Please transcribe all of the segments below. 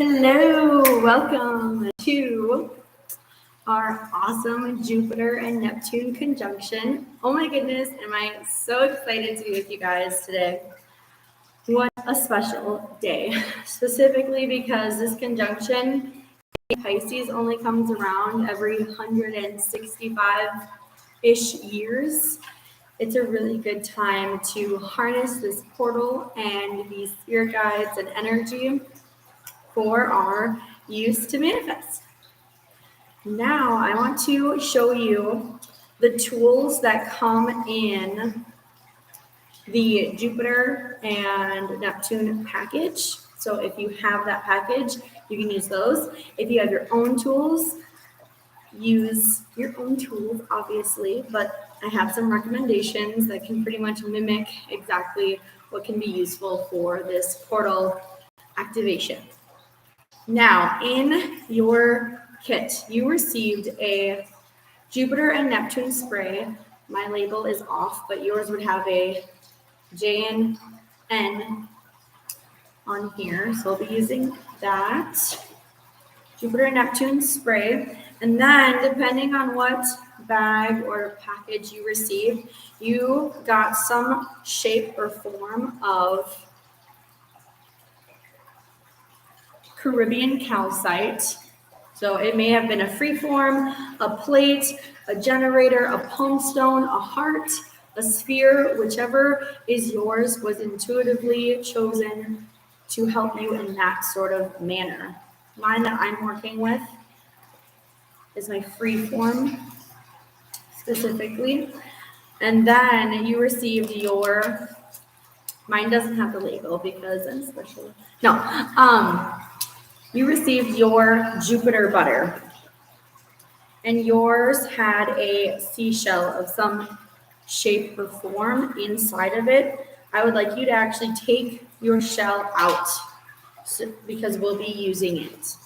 Hello, welcome to our awesome Jupiter and Neptune conjunction. Oh my goodness, am I so excited to be with you guys today. What a special day, specifically because this conjunction in Pisces only comes around every 165-ish years. It's a really good time to harness this portal and these spirit guides and energy for our use to manifest. Now I want to show you the tools that come in the Jupiter and Neptune package. So if you have that package, you can use those. If you have your own tools, use your own tools, obviously, but I have some recommendations that can pretty much mimic exactly what can be useful for this portal activation. Now, in your kit, you received a Jupiter and Neptune spray. My label is off, but yours would have a J and N on here. So I'll be using that Jupiter and Neptune spray. And then, depending on what bag or package you received, you got some shape or form of Caribbean calcite. So it may have been a free form, a plate, a generator, a palm stone, a heart, a sphere, whichever is yours was intuitively chosen to help you in that sort of manner. Mine that I'm working with is my free form specifically. And then you received your, mine doesn't have the label because I'm special. You received your Jupiter butter, and yours had a seashell of some shape or form inside of it. I would like you to actually take your shell out because we'll be using it.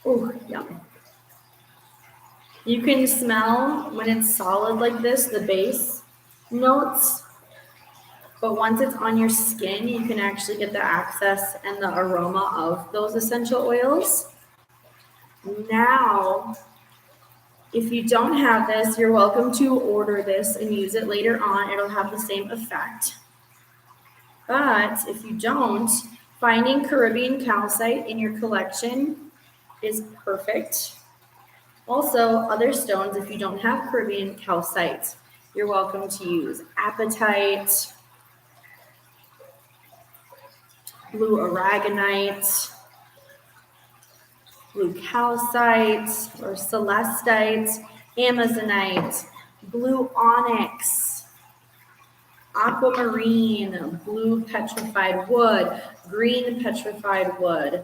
Oh, yum. You can smell when it's solid like this, the base notes. But once it's on your skin, you can actually get the access and the aroma of those essential oils. Now, if you don't have this, you're welcome to order this and use it later on. It'll have the same effect. But if you don't, finding Caribbean calcite in your collection is perfect. Also, other stones, if you don't have Caribbean calcite, you're welcome to use apatite, blue aragonite, blue calcite or celestite, amazonite, blue onyx, aquamarine, blue petrified wood, green petrified wood,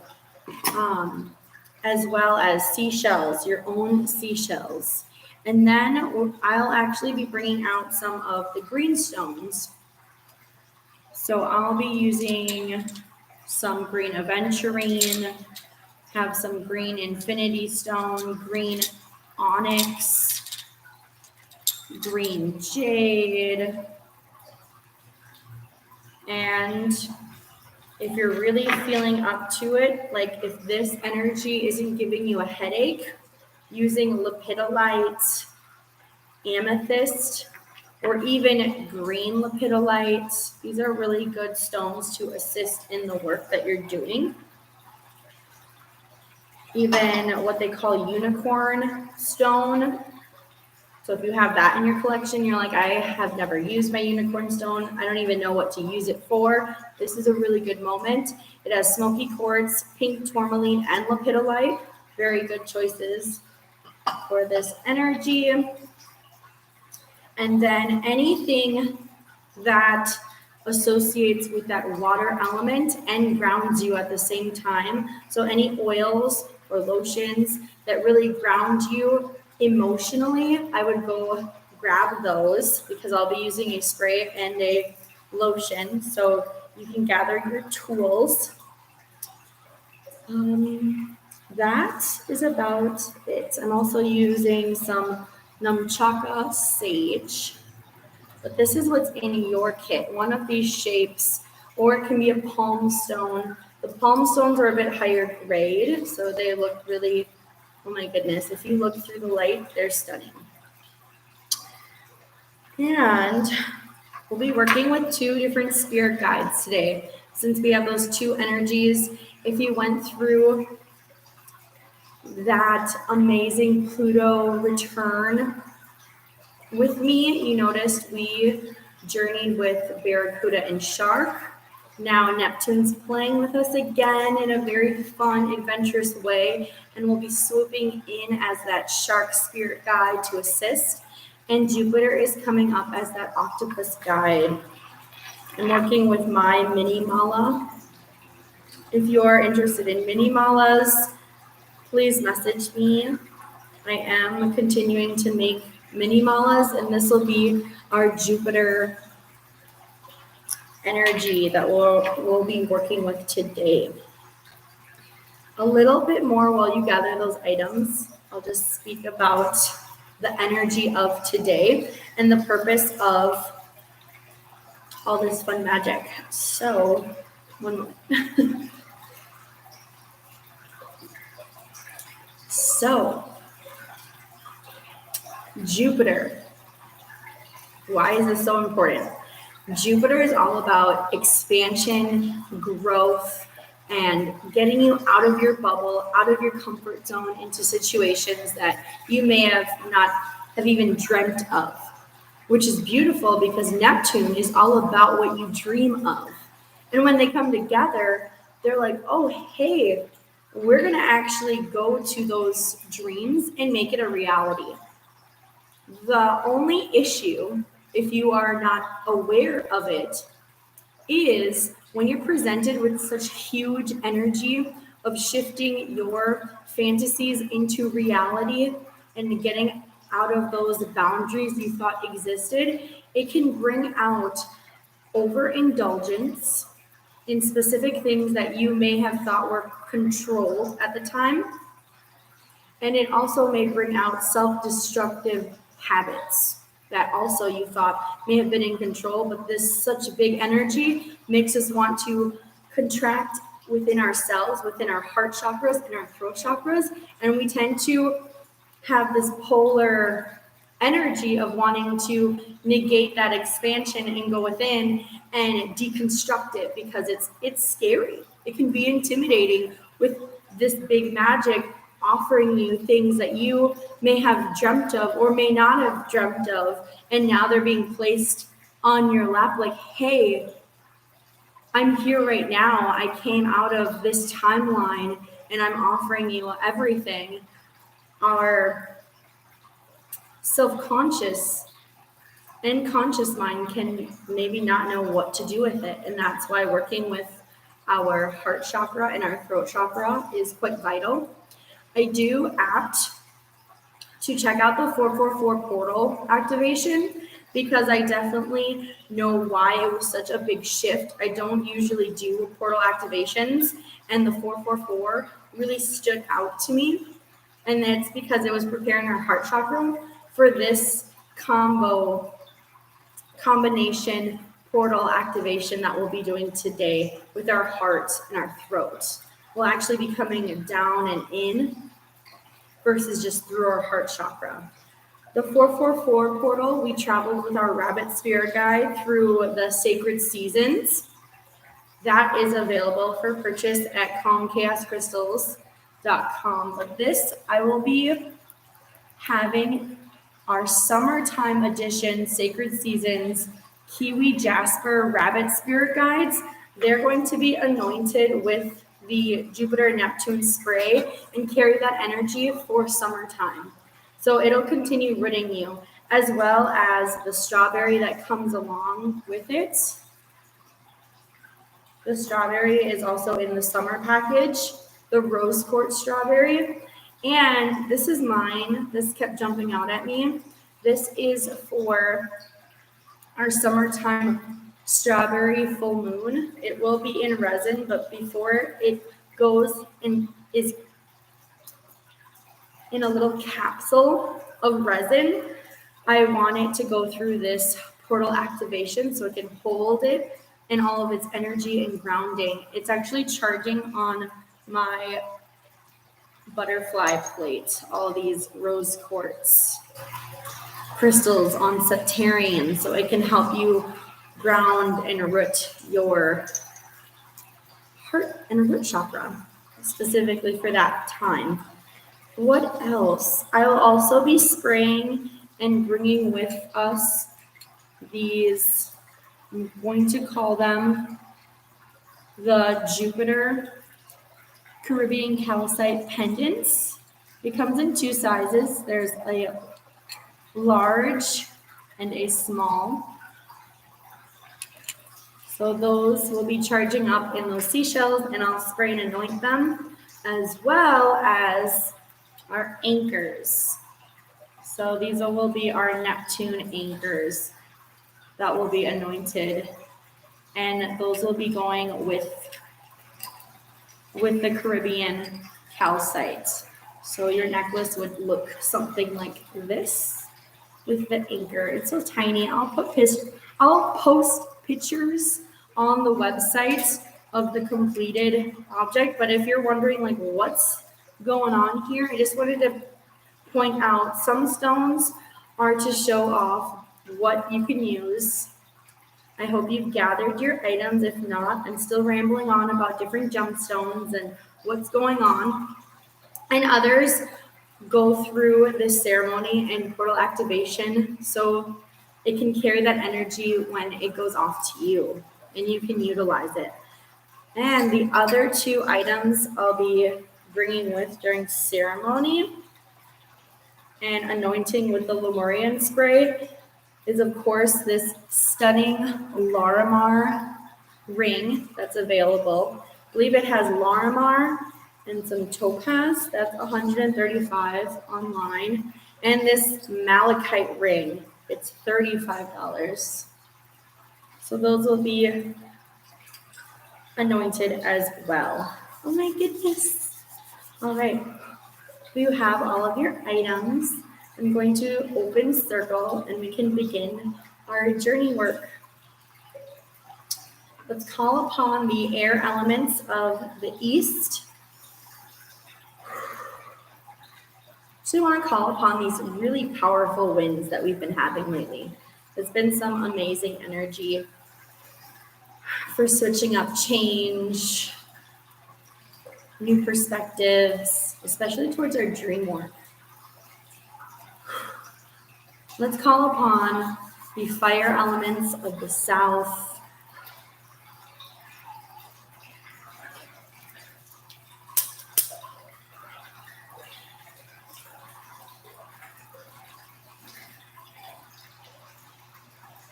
as well as seashells, your own seashells. And then I'll actually be bringing out some of the green stones. So I'll be using some green aventurine, have some green infinity stone, green onyx, green jade. And if you're really feeling up to it, like if this energy isn't giving you a headache, using lepidolite, amethyst, or even green lepidolite. These are really good stones to assist in the work that you're doing. Even what they call unicorn stone. So if you have that in your collection, you're like, I have never used my unicorn stone. I don't even know what to use it for. This is a really good moment. It has smoky quartz, pink tourmaline, and lepidolite. Very good choices for this energy. And then anything that associates with that water element and grounds you at the same time. So any oils or lotions that really ground you emotionally, I would go grab those because I'll be using a spray and a lotion. So you can gather your tools. That is about it. I'm also using some Namchaka sage, but this is what's in your kit. One of these shapes, or it can be a palm stone. The palm stones are a bit higher grade, so they look really, oh my goodness, if you look through the light, they're stunning. And we'll be working with 2 different spirit guides today. Since we have those 2 energies, if you went through that amazing Pluto return with me, you noticed we journeyed with Barracuda and Shark. Now Neptune's playing with us again in a very fun, adventurous way, and we'll be swooping in as that Shark spirit guide to assist. And Jupiter is coming up as that octopus guide. I'm working with my mini mala. If you're interested in mini malas, please message me. I am continuing to make mini malas, and this will be our Jupiter energy that we'll be working with today. A little bit more while you gather those items. I'll just speak about the energy of today and the purpose of all this fun magic. So, one moment. So, Jupiter. Why is this so important? Jupiter is all about expansion, growth, and getting you out of your bubble, out of your comfort zone into situations that you may have not have even dreamt of, which is beautiful because Neptune is all about what you dream of. And when they come together, they're like, oh, hey, we're going to actually go to those dreams and make it a reality. The only issue, if you are not aware of it, is when you're presented with such huge energy of shifting your fantasies into reality and getting out of those boundaries you thought existed, it can bring out overindulgence in specific things that you may have thought were controlled at the time. And it also may bring out self-destructive habits that also you thought may have been in control, but this such big energy makes us want to contract within ourselves, within our heart chakras and our throat chakras, and we tend to have this polar energy of wanting to negate that expansion and go within and deconstruct it because it's scary. It can be intimidating with this big magic offering you things that you may have dreamt of or may not have dreamt of, and now they're being placed on your lap like, hey, I'm here right now. I came out of this timeline and I'm offering you everything. Our self-conscious and conscious mind can maybe not know what to do with it, and that's why working with our heart chakra and our throat chakra is quite vital. I do apt to check out the 444 portal activation because I definitely know why it was such a big shift. I don't usually do portal activations, and the 444 really stood out to me. And it's because it was preparing our heart chakra for this combination portal activation that we'll be doing today with our heart and our throat. We'll actually be coming down and in versus just through our heart chakra. The 444 portal, we traveled with our rabbit spirit guide through the sacred seasons. That is available for purchase at calmchaoscrystals.com. But this, I will be having our summertime edition Sacred Seasons Kiwi Jasper Rabbit Spirit Guides. They're going to be anointed with the Jupiter Neptune spray and carry that energy for summertime. So it'll continue ridding you, as well as the strawberry that comes along with it. The strawberry is also in the summer package, the rose quartz strawberry. And this is mine. This kept jumping out at me. This is for our summertime strawberry full moon. It will be in resin, but before it goes and is in a little capsule of resin, I want it to go through this portal activation so it can hold it in all of its energy and grounding. It's actually charging on my butterfly plate, all these rose quartz crystals on Septarian, so it can help you ground and root your heart and root chakra, specifically for that time. What else? I will also be spraying and bringing with us these, I'm going to call them the Jupiter Caribbean calcite pendants. It comes in two sizes. There's a large and a small. So those will be charging up in those seashells, and I'll spray and anoint them, as well as our anchors. So these will be our Neptune anchors that will be anointed, and those will be going with the Caribbean calcite. So your necklace would look something like this with the anchor. It's so tiny. I'll post pictures on the website of the completed object, but if you're wondering like what's going on here, I just wanted to point out some stones are to show off what you can use. I hope you've gathered your items. If not, I'm still rambling on about different gemstones and what's going on. And others go through this ceremony and portal activation so it can carry that energy when it goes off to you and you can utilize it. And the other two items I'll be bringing with during ceremony and anointing with the Lemurian spray is, of course, this stunning Larimar ring that's available. I believe it has Larimar and some topaz. That's $135 online. And this malachite ring, it's $35. So those will be anointed as well. Oh my goodness. All right. You have all of your items. I'm going to open circle and we can begin our journey work. Let's call upon the air elements of the east. So we want to call upon these really powerful winds that we've been having lately. There's been some amazing energy for switching up change, new perspectives, especially towards our dream work. Let's call upon the fire elements of the south.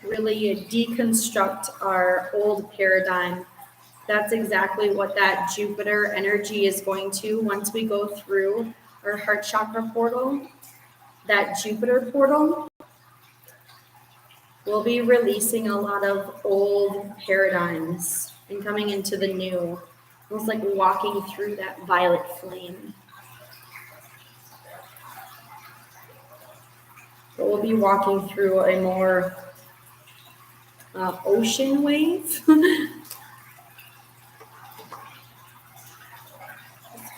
Really deconstruct our old paradigm. That's exactly what that Jupiter energy is going to once we go through our heart chakra portal. That Jupiter portal will be releasing a lot of old paradigms and coming into the new, almost like walking through that violet flame. But we'll be walking through a more ocean wave.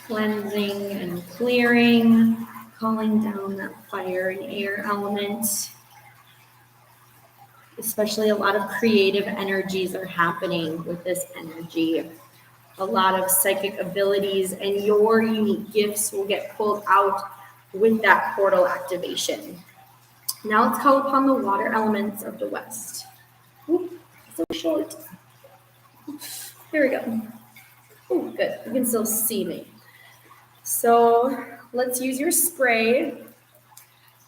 Cleansing and clearing, calling down that fire and air element. Especially a lot of creative energies are happening with this energy. A lot of psychic abilities and your unique gifts will get pulled out with that portal activation. Now let's call upon the water elements of the west. Ooh, so short. Here we go. Oh, good. You can still see me. So let's use your spray,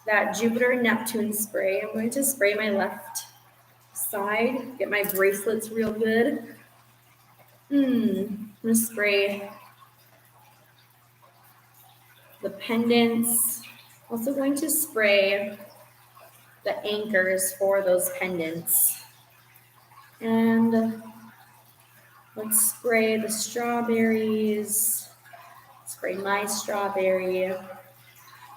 that Jupiter and Neptune spray. I'm going to spray my left side, get my bracelets real good. I'm going to spray the pendants. Also going to spray the anchors for those pendants. And let's spray the strawberries. Spray my strawberry.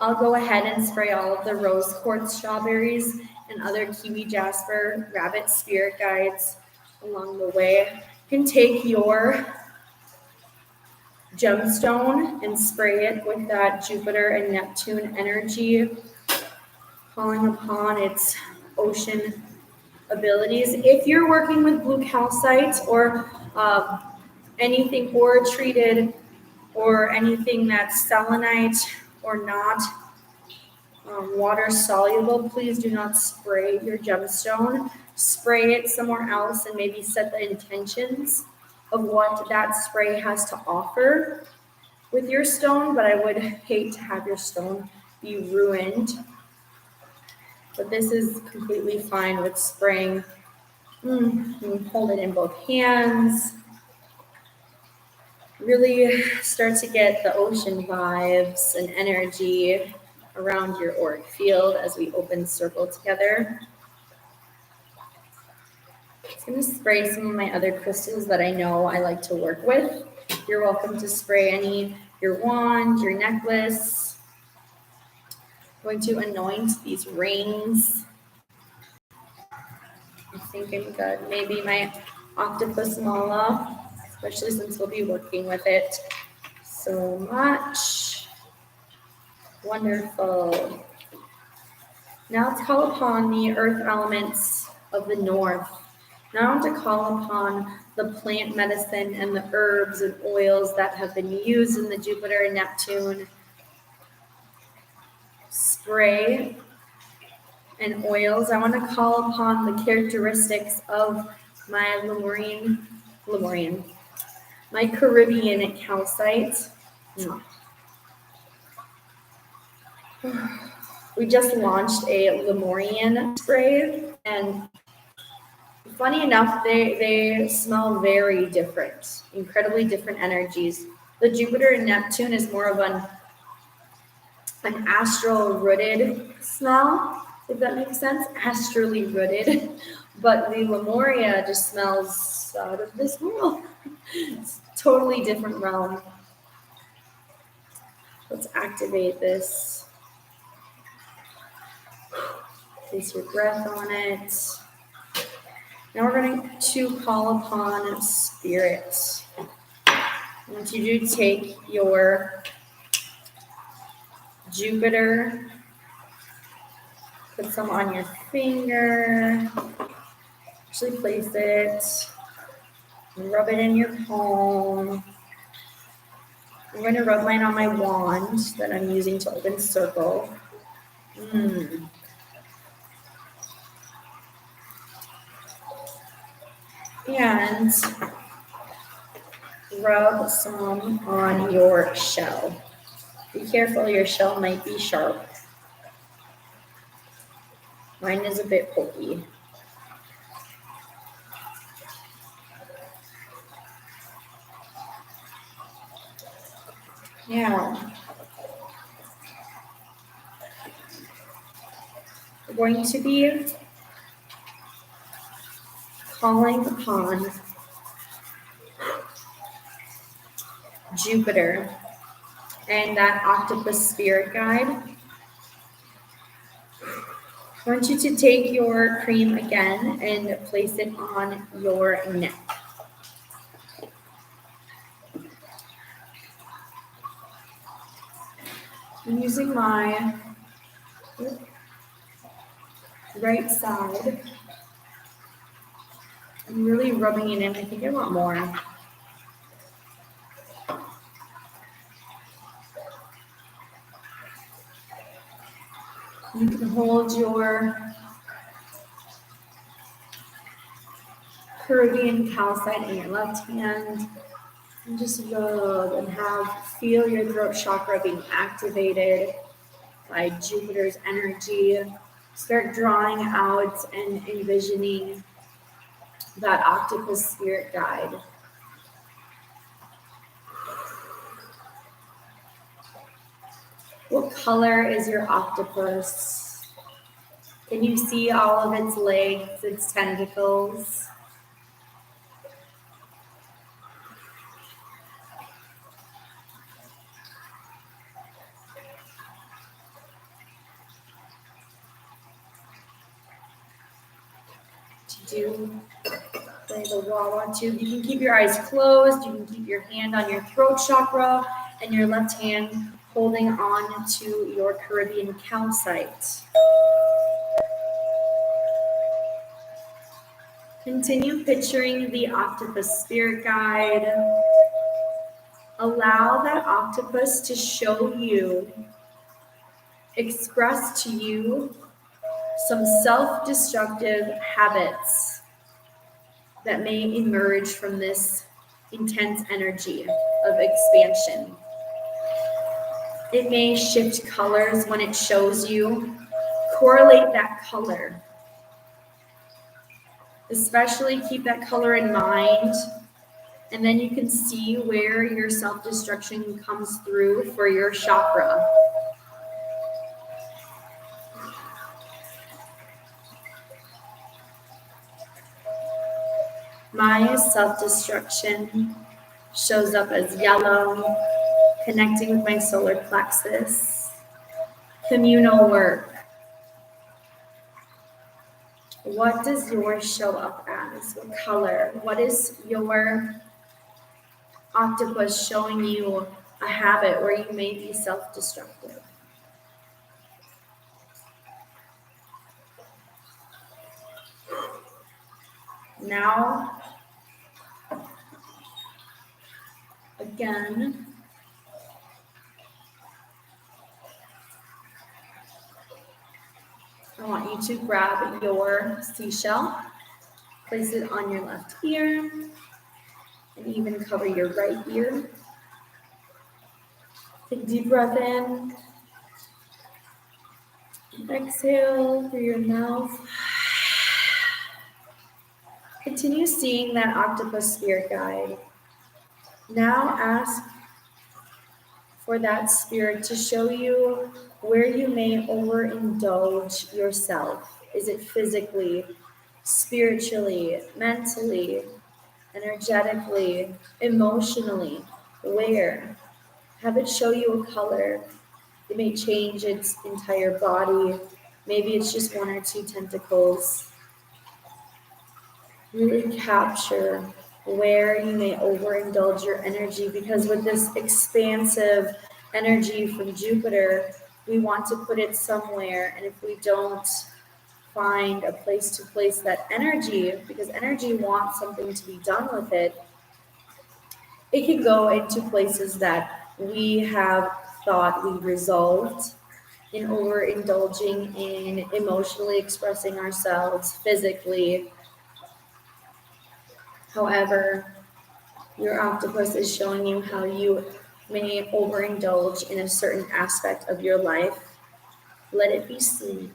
I'll go ahead and spray all of the rose quartz strawberries and other kiwi jasper, rabbit spirit guides, along the way. You can take your gemstone and spray it with that Jupiter and Neptune energy, calling upon its ocean abilities. If you're working with blue calcite or anything ore treated or anything that's selenite or not water soluble, please do not spray your gemstone. Spray it somewhere else and maybe set the intentions of what that spray has to offer with your stone, but I would hate to have your stone be ruined. But this is completely fine with spraying. You can hold it in both hands. Really start to get the ocean vibes and energy around your auric field as we open circle together. I'm going to spray some of my other crystals that I know I like to work with. You're welcome to spray any, your wand, your necklace. I'm going to anoint these rings. I think I'm good. Maybe my octopus mala, especially since we'll be working with it so much. Wonderful. Now let's call upon the earth elements of the north. Now I want to call upon the plant medicine and the herbs and oils that have been used in the Jupiter and Neptune spray and oils. I want to call upon the characteristics of my my Caribbean calcite. We just launched a Lemurian spray, and funny enough, they smell very different, incredibly different energies. The Jupiter and Neptune is more of an astral rooted smell, if that makes sense, astrally rooted. But the Lemuria just smells out of this world. It's totally different realm. Let's activate this. Place your breath on it. Now we're going to call upon spirit. I want you to take your Jupiter, put some on your finger, actually place it, and rub it in your palm. I'm going to rub mine on my wand that I'm using to open circle. And rub some on your shell. Be careful, your shell might be sharp. Mine is a bit pokey. Now, we're going to be calling upon Jupiter and that octopus spirit guide. I want you to take your cream again and place it on your neck. I'm using my right side. I'm really rubbing it in. I think I want more. You can hold your Caribbean calcite in your left hand and just rub and feel your throat chakra being activated by Jupiter's energy. Start drawing out and envisioning that octopus spirit guide. What color is your octopus? Can you see all of its legs, its tentacles? To do play the wah-wah tube. You can keep your eyes closed. You can keep your hand on your throat chakra and your left hand holding on to your Caribbean calcite. Continue picturing the octopus spirit guide. Allow that octopus to show you, express to you some self-destructive habits that may emerge from this intense energy of expansion. It may shift colors when it shows you. Correlate that color. Especially keep that color in mind, and then you can see where your self-destruction comes through for your chakra. My self-destruction shows up as yellow, connecting with my solar plexus, communal work. What does yours show up as? What color? What is your octopus showing you a habit where you may be self-destructive? Now, again, I want you to grab your seashell, place it on your left ear, and even cover your right ear. Take a deep breath in. Exhale through your mouth. Continue seeing that octopus spirit guide. Now ask for that spirit to show you where you may overindulge yourself. Is it physically, spiritually, mentally, energetically, emotionally? Where? Have it show you a color. It may change its entire body. Maybe it's just one or two tentacles. Really capture where you may overindulge your energy, because with this expansive energy from Jupiter, we want to put it somewhere. And if we don't find a place to place that energy, because energy wants something to be done with it, it can go into places that we have thought we resolved in overindulging in emotionally expressing ourselves physically. However, your octopus is showing you how you may overindulge in a certain aspect of your life. Let it be seen.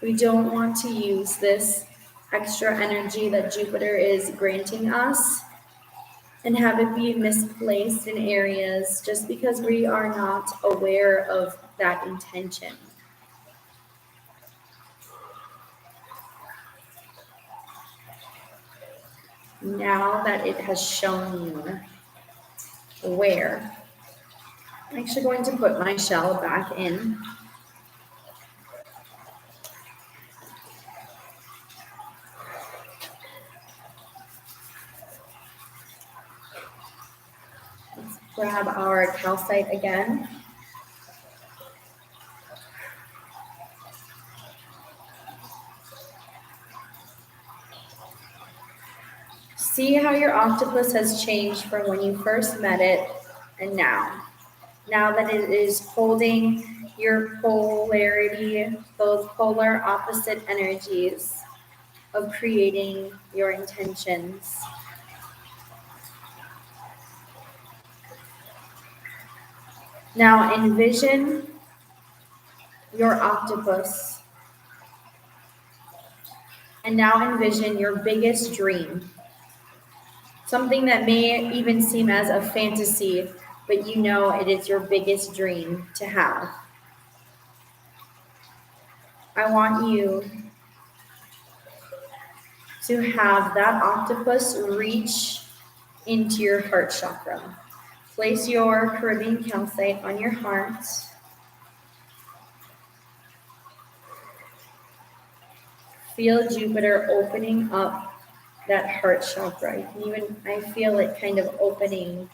We don't want to use this extra energy that Jupiter is granting us and have it be misplaced in areas just because we are not aware of that intention. Now that it has shown you where, I'm actually going to put my shell back in. Let's grab our calcite again. See how your octopus has changed from when you first met it and now. Now that it is holding your polarity, those polar opposite energies of creating your intentions. Now envision your octopus. And now envision your biggest dream. Something that may even seem as a fantasy, but you know it is your biggest dream to have. I want you to have that octopus reach into your heart chakra. Place your Caribbean calcite on your heart. Feel Jupiter opening up that heart chakra. I feel it kind of opening.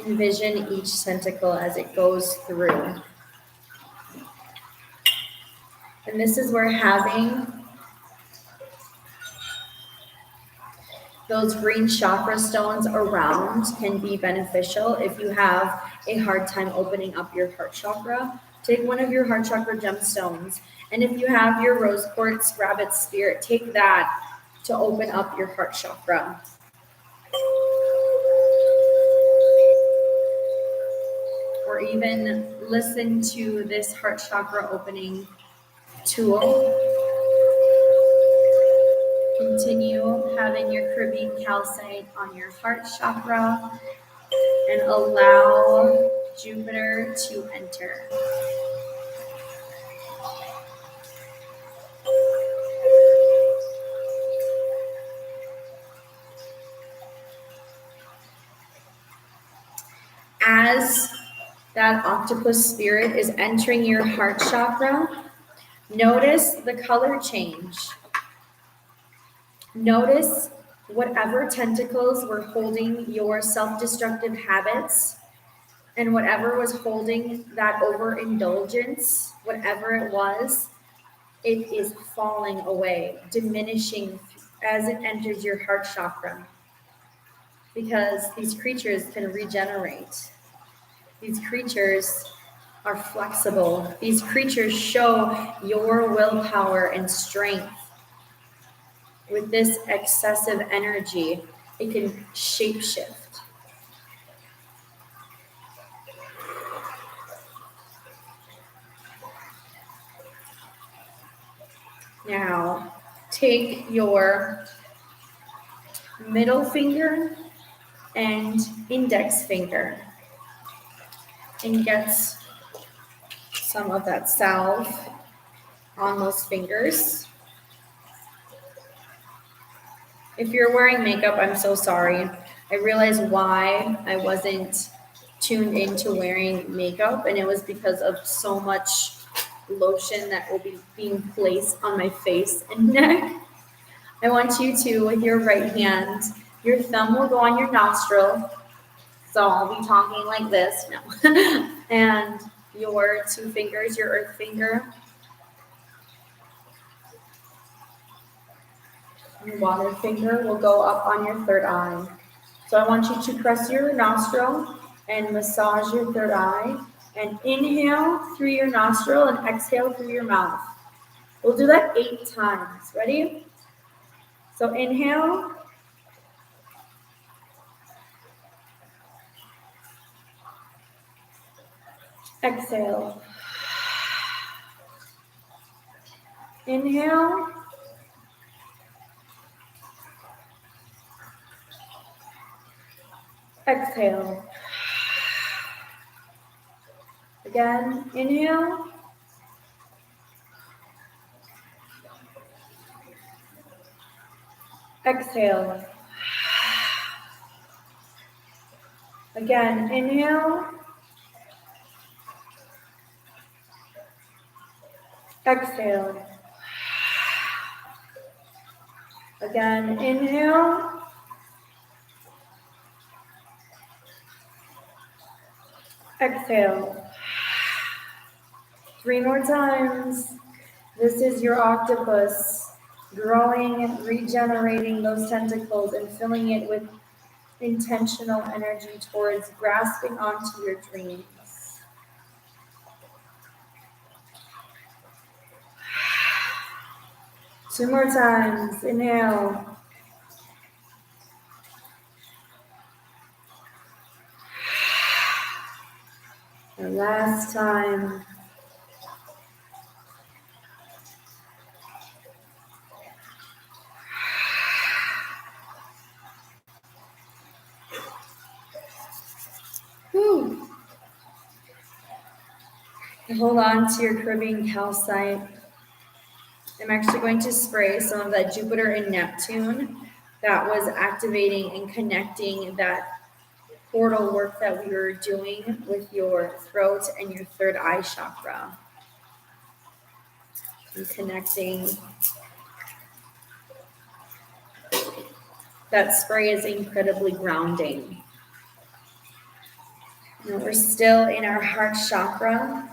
Envision each tentacle as it goes through. And this is where having those green chakra stones around can be beneficial. If you have a hard time opening up your heart chakra, take one of your heart chakra gemstones. And if you have your rose quartz rabbit spirit, take that to open up your heart chakra. Or even listen to this heart chakra opening tool. Continue having your Caribbean calcite on your heart chakra and allow Jupiter to enter. As that octopus spirit is entering your heart chakra, notice the color change. Notice whatever tentacles were holding your self-destructive habits and whatever was holding that overindulgence, whatever it was, it is falling away, diminishing as it enters your heart chakra. Because these creatures can regenerate. These creatures are flexible. These creatures show your willpower and strength. With this excessive energy, it can shapeshift. Now, take your middle finger and index finger and get some of that salve on those fingers. If you're wearing makeup, I'm so sorry. I realized why I wasn't tuned into wearing makeup, and it was because of so much lotion that will be being placed on my face and neck. I want you to, with your right hand, your thumb will go on your nostril. So I'll be talking like this, no. And your two fingers, your earth finger, your water finger will go up on your third eye. So I want you to press your nostril and massage your third eye. And inhale through your nostril and exhale through your mouth. We'll do that 8 times. Ready? So inhale. Exhale. Inhale. Exhale. Again, inhale. Exhale. Again, inhale. Exhale. Again, inhale. Exhale. 3 more times. This is your octopus growing, regenerating those tentacles and filling it with intentional energy towards grasping onto your dreams. Two more times. Inhale. And last time. Whew. Hold on to your Caribbean calcite. I'm actually going to spray some of that Jupiter and Neptune that was activating and connecting that portal work that we were doing with your throat and your third eye chakra. And connecting. That spray is incredibly grounding. Now we're still in our heart chakra.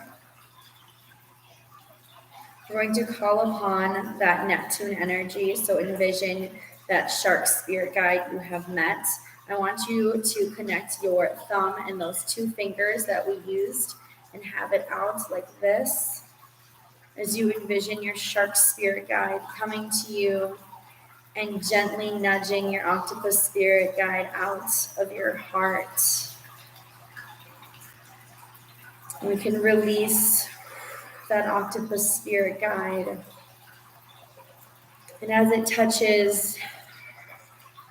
We're going to call upon that Neptune energy. So envision that shark spirit guide you have met. I want you to connect your thumb and those two fingers that we used and have it out like this as you envision your shark spirit guide coming to you and gently nudging your octopus spirit guide out of your heart. We can release that octopus spirit guide. And as it touches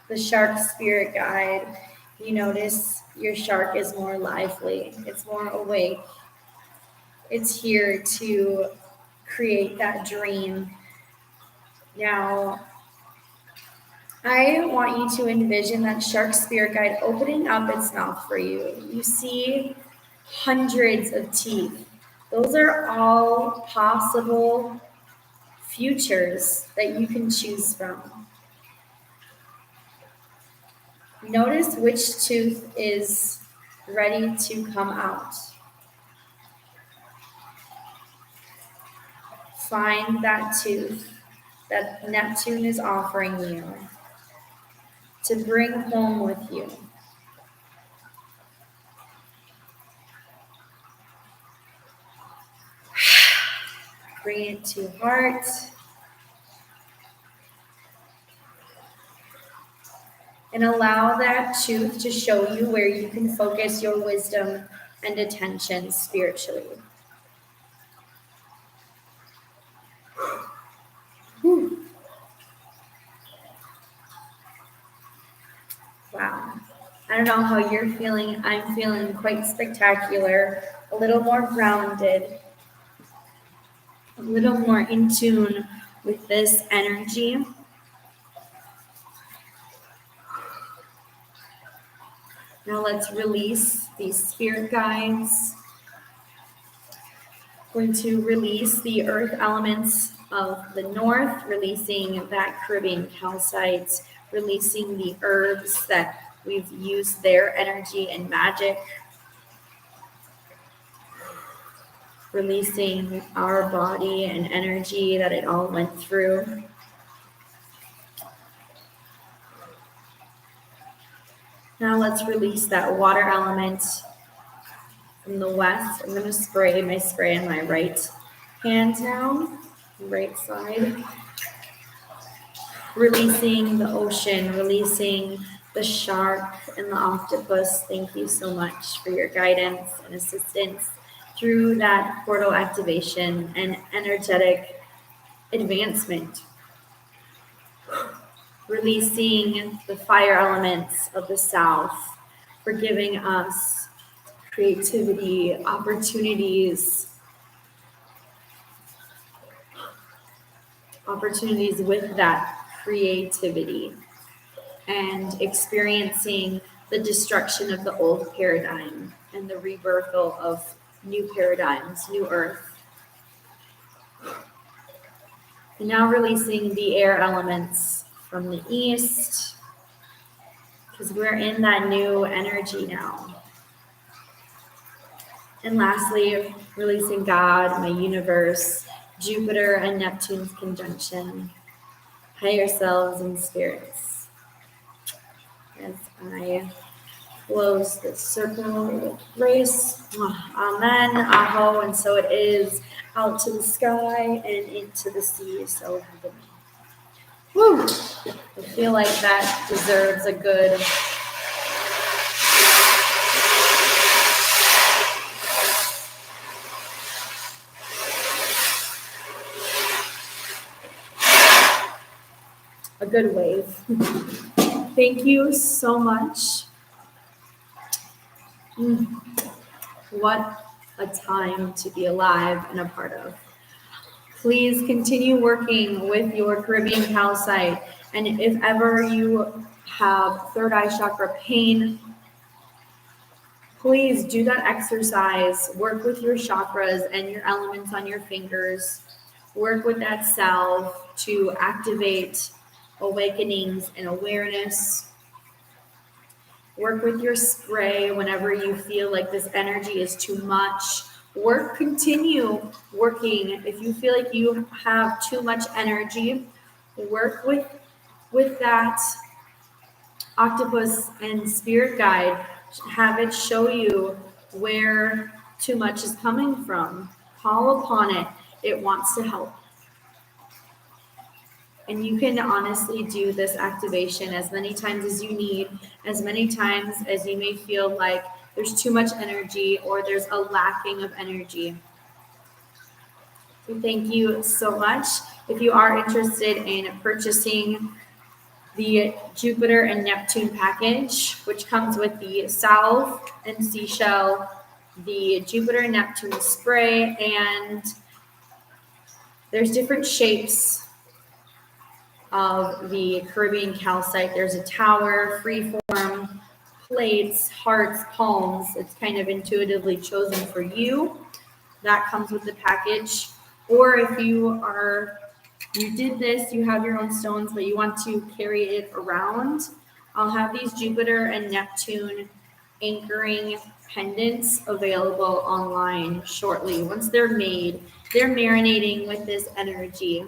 the shark spirit guide, you notice your shark is more lively. It's more awake. It's here to create that dream. Now, I want you to envision that shark spirit guide opening up its mouth for you. You see hundreds of teeth. Those are all possible futures that you can choose from. Notice which tooth is ready to come out. Find that tooth that Neptune is offering you to bring home with you. Bring it to heart. And allow that truth to show you where you can focus your wisdom and attention spiritually. Whew. Wow. I don't know how you're feeling. I'm feeling quite spectacular, a little more grounded, a little more in tune with this energy. Now let's release these spirit guides. Going to release the earth elements of the north, releasing that Caribbean calcite, releasing the herbs that we've used their energy and magic, releasing our body and energy that it all went through. Now let's release that water element from the west. I'm going to spray my spray on my right hand now, right side. Releasing the ocean, releasing the shark and the octopus. Thank you so much for your guidance and assistance through that portal activation and energetic advancement. Releasing the fire elements of the south for giving us creativity, opportunities with that creativity, and experiencing the destruction of the old paradigm and the rebirth of new paradigms, new earth. And now releasing the air elements from the east, because we're in that new energy now. And lastly, releasing God, my universe, Jupiter and Neptune's conjunction, higher selves and spirits. As I close this circle with grace, amen, aho, and so it is, out to the sky and into the sea, so have it. Woo! I feel like that deserves a good wave. Thank you so much. What a time to be alive and a part of. Please continue working with your Caribbean calcite. And if ever you have third eye chakra pain, please do that exercise. Work with your chakras and your elements on your fingers. Work with that salve to activate awakenings and awareness. Work with your spray whenever you feel like this energy is too much. Continue working. If you feel like you have too much energy, work with that octopus and spirit guide. Have it show you where too much is coming from. Call upon it. It wants to help. And you can honestly do this activation as many times as you need, as many times as you may feel like there's too much energy or there's a lacking of energy. So thank you so much. If you are interested in purchasing the Jupiter and Neptune package, which comes with the salve and seashell, the Jupiter and Neptune spray, and there's different shapes of the Caribbean calcite. There's a tower, freeform, plates, hearts, palms. It's kind of intuitively chosen for you. That comes with the package. Or if you did this, you have your own stones, but you want to carry it around, I'll have these Jupiter and Neptune anchoring pendants available online shortly. Once they're made, they're marinating with this energy,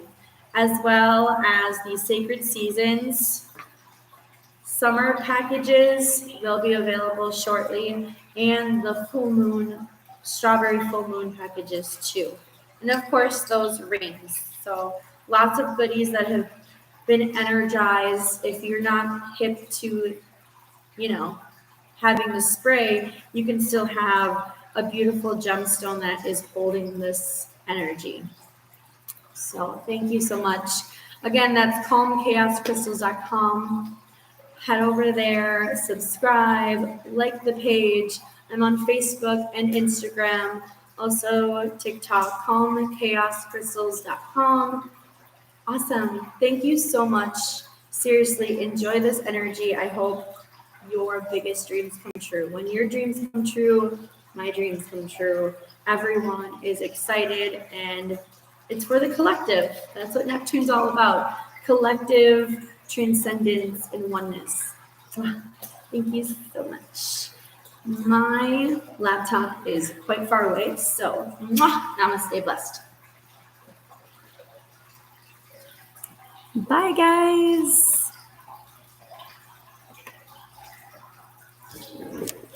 as well as the Sacred Seasons summer packages. They'll be available shortly, and the full moon, strawberry full moon packages too. And of course, those rings. So lots of goodies that have been energized. If you're not hip to, having the spray, you can still have a beautiful gemstone that is holding this energy. So thank you so much. Again, that's calmchaoscrystals.com. Head over there, subscribe, like the page. I'm on Facebook and Instagram, also TikTok, calmchaoscrystals.com. Awesome. Thank you so much. Seriously, enjoy this energy. I hope your biggest dreams come true. When your dreams come true, my dreams come true. Everyone is excited, and it's for the collective. That's what Neptune's all about. Collective transcendence and oneness. Thank you so much. My laptop is quite far away, so namaste blessed. Bye, guys.